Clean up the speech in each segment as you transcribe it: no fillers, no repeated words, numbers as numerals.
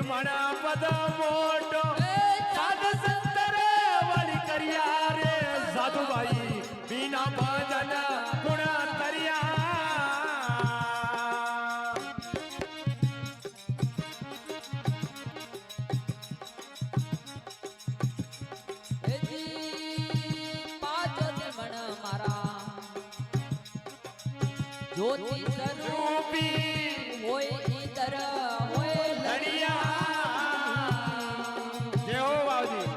મણા પદ મોટો સાધુ સંતરે વળી કર્યા રે સાધુભાઈ બીના ભજન ગુણ તર્યા જ્યોતિ સ્વરૂપી હોય ઈતર હોય લડિયા જય હો બાવજી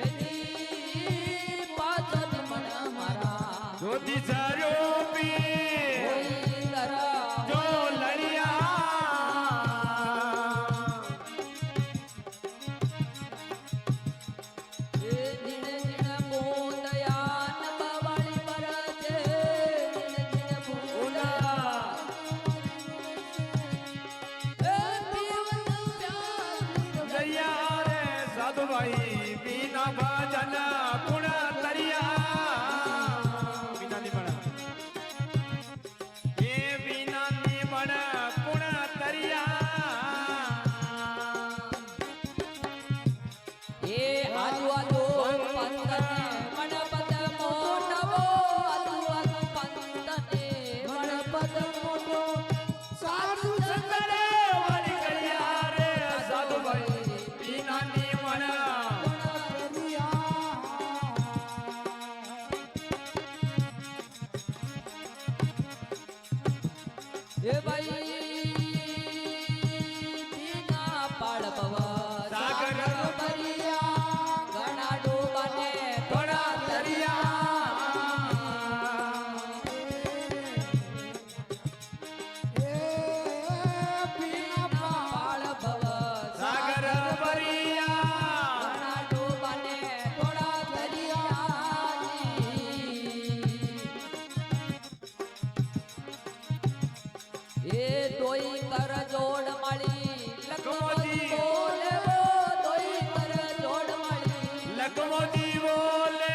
એની પાછળ મન મારા જ્યોતિ સ્વરૂપી હોય ઈતર જો લડિયા એ દિન દિન બોદયા નબવાળી પરજે દિન દિન બોદયા એ પીવન પ્યાર જયા રે સાધુભાઈ બીના ભજન ગુણ તર્યા બીના નિમણ એ બીના નિમણ ગુણ તર્યા એ આજુ આજુ પંતને મણપત મોટવો આજુ આજુ પંતને મણપત મોટો સાધુ સંતરે વળી કર્યા રે સાધુભાઈ બીના નિમણ એ ભાઈ બીના પાળ પવ સાગર ભરિયા ઘણા ડૂબાને થોડા તરિયા બીના પાળ પવ સાગર ભરિયા ઘણા ડૂબાને થોડા દરિયા એ તોય કર જોડ મળી લખમતી બોલે વો તોય કર જોડ મળી લખમતી બોલે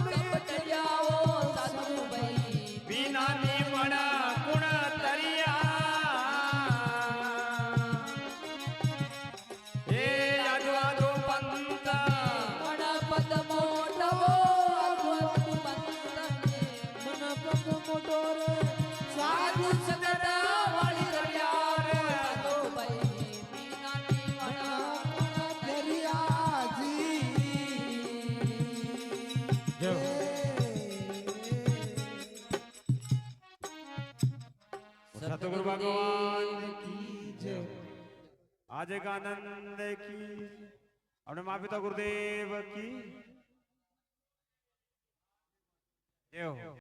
કપટ જાઓ સાધુ ભાઈ બીના નિમણ ગુણ તરિયા હે આજુ પંત મણપત મોટવો અદ્ભુત પંતને મણપત મોટો રે સાધુ સંત વાળી કર્યા રે સાધુ ભાઈ બીનાની મણ દરિયાજી સતગુરુ ભગવાન કી જય આજે કા આનંદ કી આપણે માપિતા ગુરુદેવ કી જય હો।